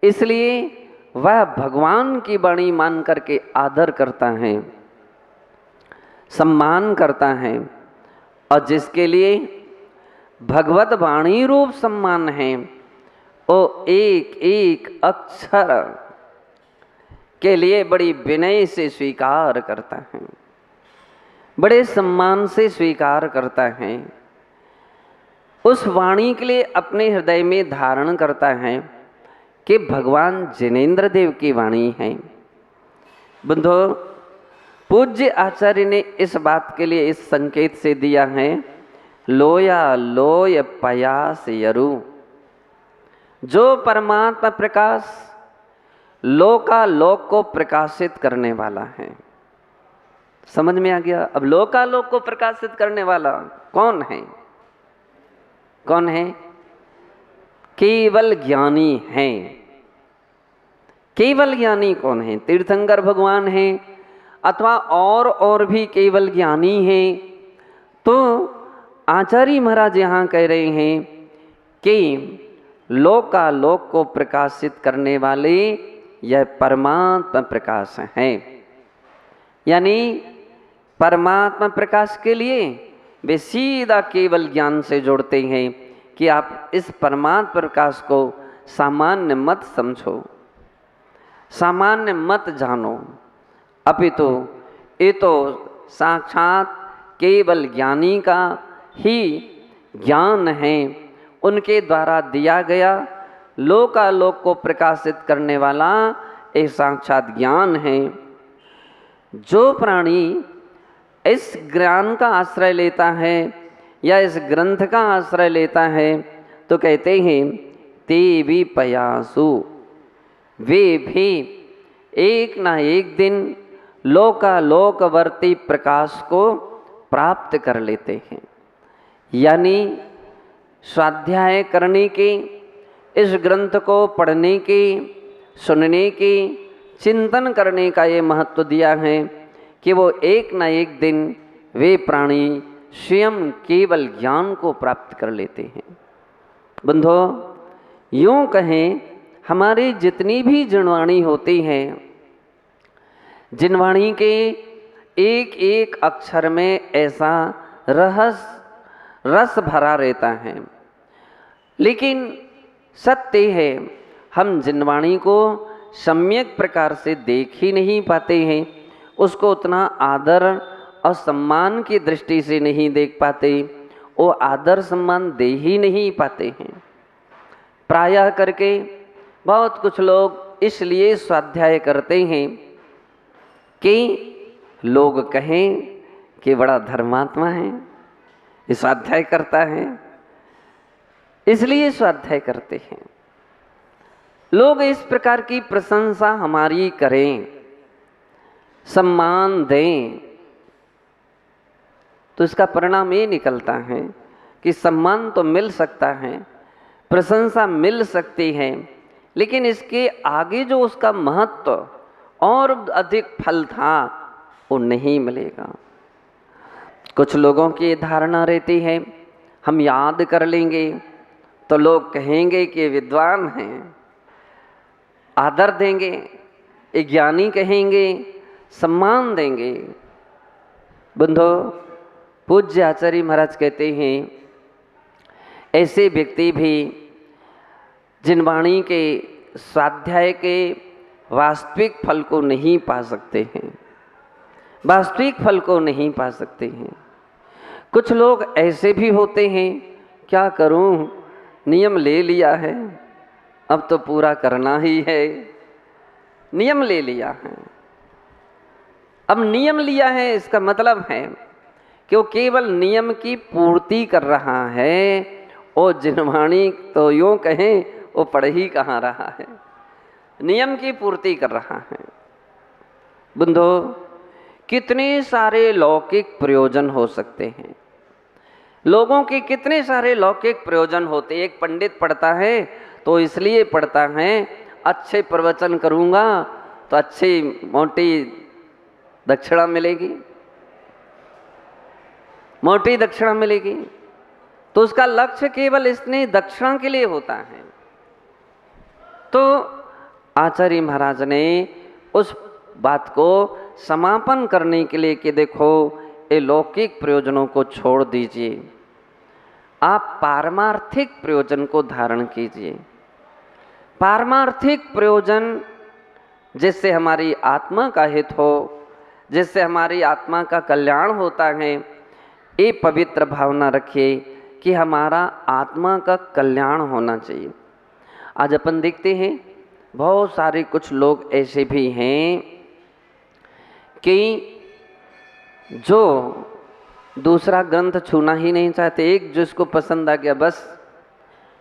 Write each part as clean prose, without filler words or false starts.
इसलिए वह भगवान की वाणी मान करके आदर करता है, सम्मान करता है। और जिसके लिए भगवत वाणी रूप सम्मान है, वो एक एक अक्षर के लिए बड़ी विनय से स्वीकार करता है, बड़े सम्मान से स्वीकार करता है। उस वाणी के लिए अपने हृदय में धारण करता है कि भगवान जिनेंद्र देव की वाणी है। बंधो, पूज्य आचार्य ने इस बात के लिए इस संकेत से दिया है, लोया लोय पयास यरु। जो परमात्मा प्रकाश लोकालोक को प्रकाशित करने वाला है। समझ में आ गया? अब लोकालोक को प्रकाशित करने वाला कौन है? कौन है? केवल ज्ञानी है। केवल ज्ञानी कौन है? तीर्थंकर भगवान है अथवा और भी केवल ज्ञानी है। तो आचार्य महाराज यहाँ कह रहे हैं कि लोकालोक को प्रकाशित करने वाले यह परमात्मा प्रकाश है। यानी परमात्मा प्रकाश के लिए वे सीधा केवल ज्ञान से जोड़ते हैं कि आप इस परमात्मा प्रकाश को सामान्य मत समझो, सामान्य मत जानो, अपितु ये तो साक्षात केवल ज्ञानी का ही ज्ञान है, उनके द्वारा दिया गया लोकालोक को प्रकाशित करने वाला एक साक्षात ज्ञान है। जो प्राणी इस ज्ञान का आश्रय लेता है या इस ग्रंथ का आश्रय लेता है तो कहते हैं ते भी पयासु, वे भी एक ना एक दिन लोकालोकवर्ती प्रकाश को प्राप्त कर लेते हैं। यानी स्वाध्याय करने के, इस ग्रंथ को पढ़ने के, सुनने के, चिंतन करने का ये महत्व दिया है कि वो एक ना एक दिन वे प्राणी स्वयं केवल ज्ञान को प्राप्त कर लेते हैं। बंधो, यूँ कहें हमारी जितनी भी जिनवाणी होती हैं, जिनवाणी के एक एक अक्षर में ऐसा रस भरा रहता है। लेकिन सत्य है, हम जिनवाणी को सम्यक प्रकार से देख ही नहीं पाते हैं, उसको उतना आदर और सम्मान की दृष्टि से नहीं देख पाते, वो आदर सम्मान दे ही नहीं पाते हैं। प्रायः करके बहुत कुछ लोग इसलिए स्वाध्याय करते हैं कि लोग कहें कि बड़ा धर्मात्मा है, ये स्वाध्याय करता है, इसलिए स्वाध्याय करते हैं। लोग इस प्रकार की प्रशंसा हमारी करें, सम्मान दें, तो इसका परिणाम ये निकलता है कि सम्मान तो मिल सकता है, प्रशंसा मिल सकती है, लेकिन इसके आगे जो उसका महत्व और अधिक फल था वो नहीं मिलेगा। कुछ लोगों की धारणा रहती है हम याद कर लेंगे तो लोग कहेंगे कि विद्वान हैं, आदर देंगे, एक ज्ञानी कहेंगे, सम्मान देंगे। बंधो, पूज्य आचार्य महाराज कहते हैं ऐसे व्यक्ति भी जिनवाणी के स्वाध्याय के वास्तविक फल को नहीं पा सकते हैं, वास्तविक फल को नहीं पा सकते हैं। कुछ लोग ऐसे भी होते हैं, क्या करूं, नियम ले लिया है, अब तो पूरा करना ही है, नियम ले लिया है। अब नियम लिया है इसका मतलब है कि वो केवल नियम की पूर्ति कर रहा है, वो जिनवाणी तो यूँ कहें वो पढ़ ही कहाँ रहा है, नियम की पूर्ति कर रहा है। बंधो, कितने सारे लौकिक प्रयोजन हो सकते हैं, लोगों के कितने सारे लौकिक प्रयोजन होते। एक पंडित पढ़ता है तो इसलिए पढ़ता है अच्छे प्रवचन करूँगा तो अच्छी मोटी दक्षिणा मिलेगी, मोटी दक्षिणा मिलेगी, तो उसका लक्ष्य केवल इसने दक्षिणा के लिए होता है। तो आचार्य महाराज ने उस बात को समापन करने के लिए कि देखो ये लौकिक प्रयोजनों को छोड़ दीजिए, आप पारमार्थिक प्रयोजन को धारण कीजिए। पारमार्थिक प्रयोजन जिससे हमारी आत्मा का हित हो, जिससे हमारी आत्मा का कल्याण होता है, ये पवित्र भावना रखिए कि हमारा आत्मा का कल्याण होना चाहिए। आज अपन देखते हैं बहुत सारे कुछ लोग ऐसे भी हैं कि जो दूसरा ग्रंथ छूना ही नहीं चाहते, एक जिसको पसंद आ गया बस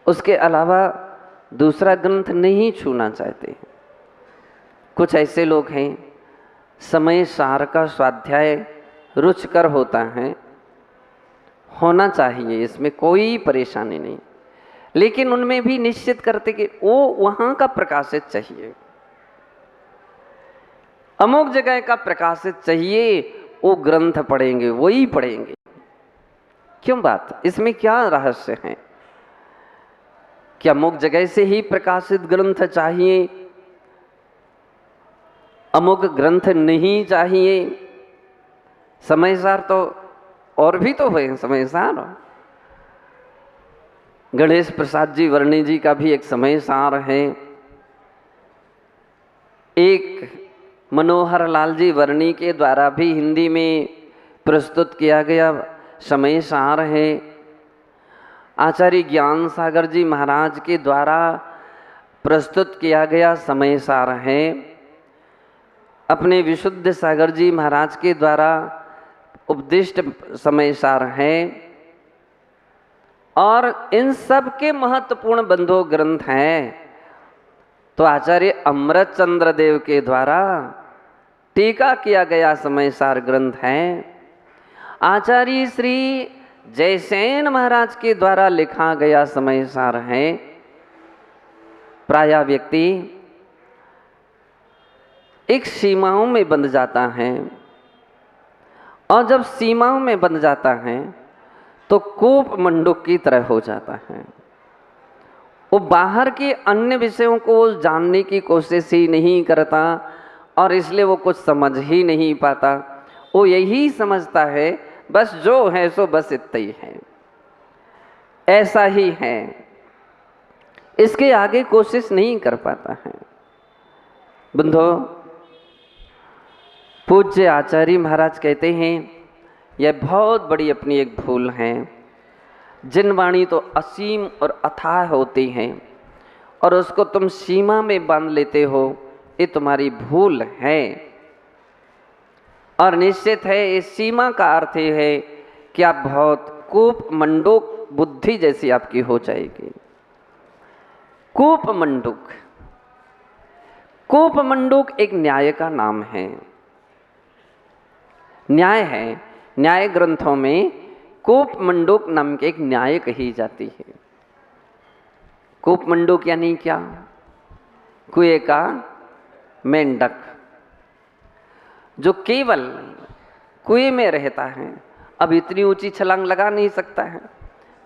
उसके अलावा दूसरा ग्रंथ नहीं छूना चाहते। कुछ ऐसे लोग हैं समय सार का स्वाध्याय रुचिकर होता है, होना चाहिए, इसमें कोई परेशानी नहीं, लेकिन उनमें भी निश्चित करते कि वो वहाँ का प्रकाशित चाहिए, अमुक जगह का प्रकाशित चाहिए, वो ग्रंथ पढ़ेंगे, वही पढ़ेंगे। क्यों बात, इसमें क्या रहस्य है? क्या अमुक जगह से ही प्रकाशित ग्रंथ चाहिए, अमुक ग्रंथ नहीं चाहिए? समयसार तो और भी तो हुए समयसार। गणेश प्रसाद जी वर्णी जी का भी एक समयसार है, एक मनोहर लाल जी वर्णी के द्वारा भी हिंदी में प्रस्तुत किया गया समयसार है, आचार्य ज्ञान सागर जी महाराज के द्वारा प्रस्तुत किया गया समयसार है, अपने विशुद्ध सागर जी महाराज के द्वारा उपदिष्ट समयसार है, और इन सब के महत्वपूर्ण बंधु ग्रंथ हैं तो आचार्य अमृत चंद्र देव के द्वारा टीका किया गया समयसार ग्रंथ है, आचार्य श्री जयसेन महाराज के द्वारा लिखा गया समयसार है। प्रायः व्यक्ति एक सीमाओं में बंध जाता है, और जब सीमाओं में बंध जाता है तो कूप मंडूक की तरह हो जाता है। वो बाहर के अन्य विषयों को जानने की कोशिश ही नहीं करता, और इसलिए वो कुछ समझ ही नहीं पाता। वो यही समझता है बस जो है सो बस इतना ही है, ऐसा ही है, इसके आगे कोशिश नहीं कर पाता है। बंधो, पूज्य आचार्य महाराज कहते हैं यह बहुत बड़ी अपनी एक भूल है। जिन वाणी तो असीम और अथाह होती हैं और उसको तुम सीमा में बांध लेते हो, ये तुम्हारी भूल है। और निश्चित है इस सीमा का अर्थ ये है कि आप बहुत कूप मंडूक बुद्धि जैसी आपकी हो जाएगी। कूप मंडूक, कूप मंडूक एक न्याय का नाम है, न्याय है। न्याय ग्रंथों में कूप मंडूक नाम की एक न्याय कही जाती है। कूप मंडूक यानी क्या? कुएं का मेंढक जो केवल कुएं में रहता है, अब इतनी ऊंची छलांग लगा नहीं सकता है,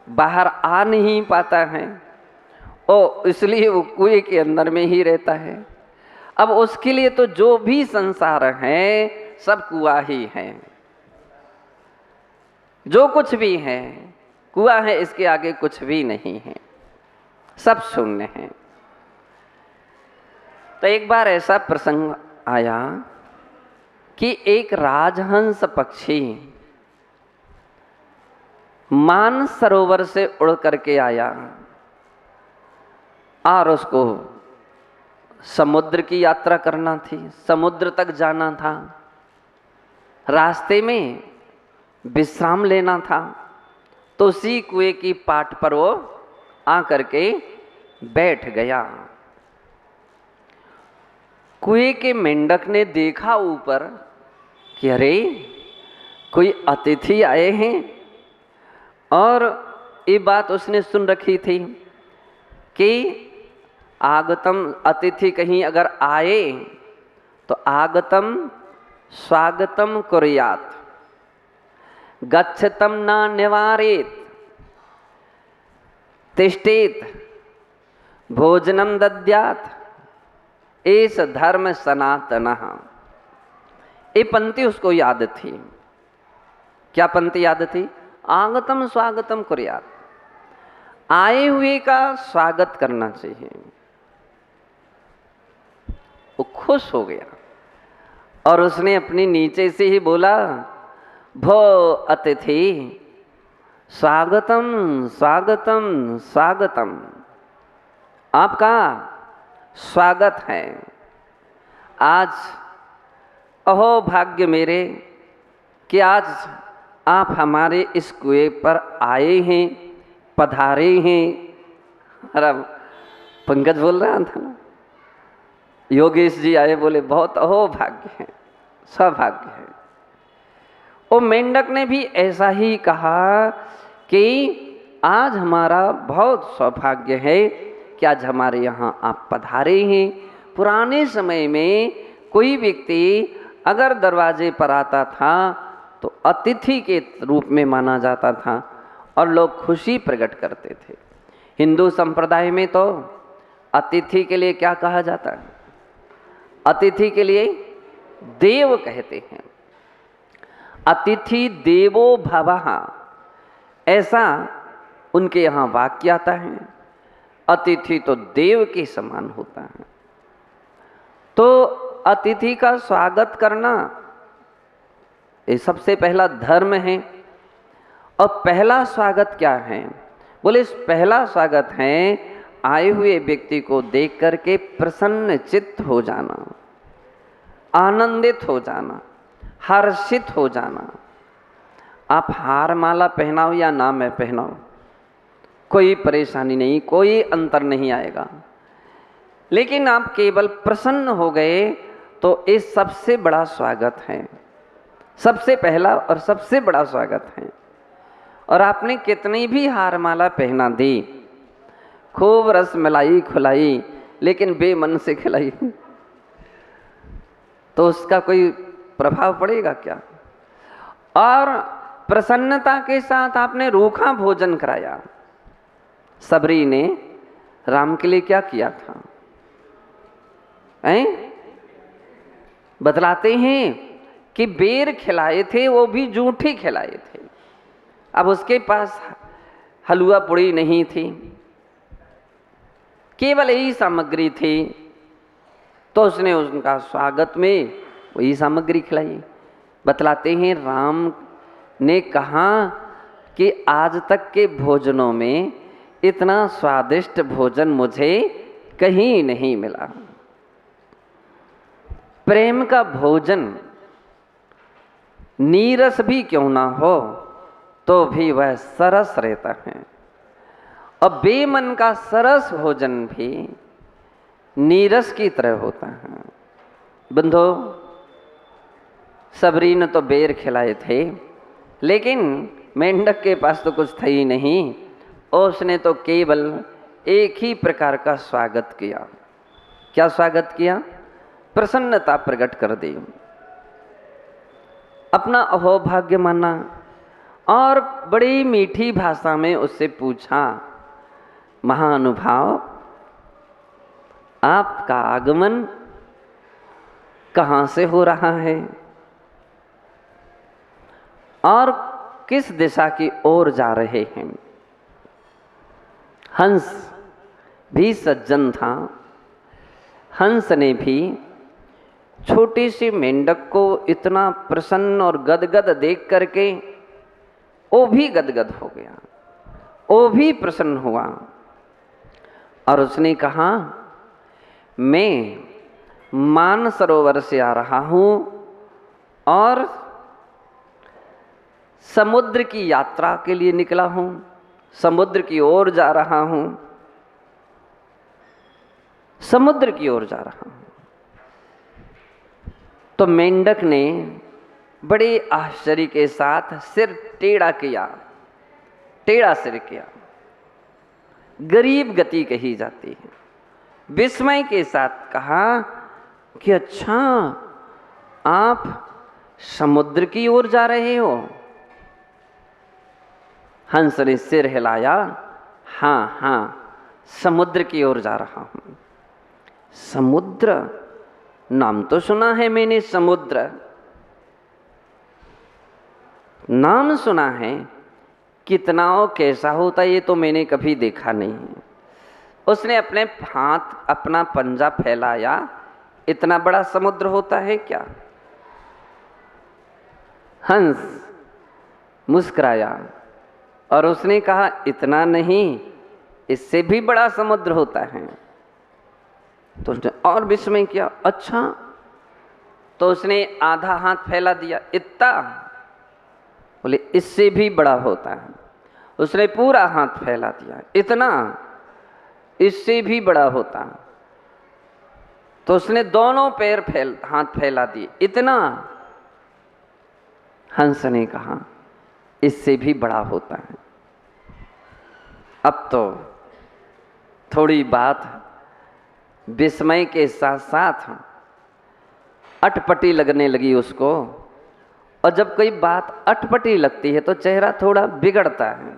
बाहर आ नहीं पाता है, और इसलिए वो कुएं के अंदर में ही रहता है। अब उसके लिए तो जो भी संसार है सब कुआं ही है, जो कुछ भी है कुआं है, इसके आगे कुछ भी नहीं है, सब शून्य है। तो एक बार ऐसा प्रसंग आया कि एक राजहंस पक्षी मानस सरोवर से उड़ करके आया और उसको समुद्र की यात्रा करना थी, समुद्र तक जाना था, रास्ते में विश्राम लेना था। तो उसी कुएं की पाट पर वो आकर के बैठ गया। कुएं के मेंढक ने देखा ऊपर कि अरे कोई अतिथि आए हैं, और ये बात उसने सुन रखी थी कि आगतम अतिथि कहीं अगर आए तो आगतम स्वागतम कुर्यात्, गच्छतम न निवारेत, तिष्ठेत भोजनम दद्यात्, एस धर्म सनातन। ये पंक्ति उसको याद थी। क्या पंक्ति याद थी? आगतम स्वागतम कुर्यात्, आए हुए का स्वागत करना चाहिए। वो खुश हो गया और उसने अपनी नीचे से ही बोला, भो अतिथि स्वागतम स्वागतम स्वागतम, आपका स्वागत है। आज अहो भाग्य मेरे कि आज आप हमारे इस कुएं पर आए हैं, पधारे हैं। अरे पंकज बोल रहा था ना, योगेश जी आए, बोले बहुत अहो भाग्य है, सौभाग्य है। वो मेंढक ने भी ऐसा ही कहा कि आज हमारा बहुत सौभाग्य है कि आज हमारे यहाँ आप पधारे हैं। पुराने समय में कोई व्यक्ति अगर दरवाजे पर आता था तो अतिथि के रूप में माना जाता था और लोग खुशी प्रकट करते थे। हिंदू संप्रदाय में तो अतिथि के लिए क्या कहा जाता है? अतिथि के लिए देव कहते हैं। अतिथि देवो भवः, ऐसा उनके यहाँ वाक्य आता है। अतिथि तो देव के समान होता है। तो अतिथि का स्वागत करना ये सबसे पहला धर्म है। और पहला स्वागत क्या है? बोले पहला स्वागत है आए हुए व्यक्ति को देख करके प्रसन्न चित्त हो जाना, आनंदित हो जाना, हर्षित हो जाना। आप हार माला पहनाओ या ना मैं पहनाओ, कोई परेशानी नहीं, कोई अंतर नहीं आएगा। लेकिन आप केवल प्रसन्न हो गए तो ये सबसे बड़ा स्वागत है, सबसे पहला और सबसे बड़ा स्वागत है। और आपने कितनी भी हार माला पहना दी, खूब रस मलाई खुलाई, लेकिन बेमन से खिलाई, तो उसका कोई प्रभाव पड़ेगा क्या? और प्रसन्नता के साथ आपने रूखा भोजन कराया। सबरी ने राम के लिए क्या किया था? बतलाते हैं कि बेर खिलाए थे, वो भी जूठी खिलाए थे। अब उसके पास हलवा पूड़ी नहीं थी, केवल यही सामग्री थी, तो उसने उनका स्वागत में वही सामग्री खिलाई। बतलाते हैं राम ने कहा कि आज तक के भोजनों में इतना स्वादिष्ट भोजन मुझे कहीं नहीं मिला। प्रेम का भोजन नीरस भी क्यों ना हो तो भी वह सरस रहता है, और बेमन का सरस भोजन भी नीरस की तरह होता है। बंधो, सबरी ने तो बेर खिलाए थे, लेकिन मेंढक के पास तो कुछ था ही नहीं। और उसने तो केवल एक ही प्रकार का स्वागत किया। क्या स्वागत किया? प्रसन्नता प्रकट कर दी, अपना अहोभाग्य माना, और बड़ी मीठी भाषा में उससे पूछा, महानुभाव आपका आगमन कहाँ से हो रहा है और किस दिशा की ओर जा रहे हैं? हंस भी सज्जन था। हंस ने भी छोटी सी मेंढक को इतना प्रसन्न और गदगद देख करके वो भी गदगद हो गया, वो भी प्रसन्न हुआ, और उसने कहा, मैं मानसरोवर से आ रहा हूँ और समुद्र की यात्रा के लिए निकला हूँ, समुद्र की ओर जा रहा हूँ, समुद्र की ओर जा रहा हूँ। तो मेंढक ने बड़े आश्चर्य के साथ सिर टेढ़ा किया, टेढ़ा सिर किया। गरीब गति कही जाती है। विस्मय के साथ कहा कि अच्छा, आप समुद्र की ओर जा रहे हो? हंस ने सिर हिलाया, हाँ हाँ, समुद्र की ओर जा रहा हूँ। समुद्र, नाम तो सुना है मैंने समुद्र, नाम सुना है, कितना और कैसा होता ये तो मैंने कभी देखा नहीं है। उसने अपने हाथ, अपना पंजा फैलाया, इतना बड़ा समुद्र होता है क्या? हंस मुस्कुराया और उसने कहा इतना नहीं, इससे भी बड़ा समुद्र होता है। तो उसने और विस्मय किया, अच्छा? तो उसने आधा हाथ फैला दिया, इतना? बोले इससे भी बड़ा होता है। उसने पूरा हाथ फैला दिया, इतना? इससे भी बड़ा होता है। तो उसने दोनों पैर हाथ फैला दिए, इतना? हंस ने कहा इससे भी बड़ा होता है। अब तो थोड़ी बात विस्मय के साथ साथ अटपटी लगने लगी उसको, और जब कोई बात अटपटी लगती है तो चेहरा थोड़ा बिगड़ता है।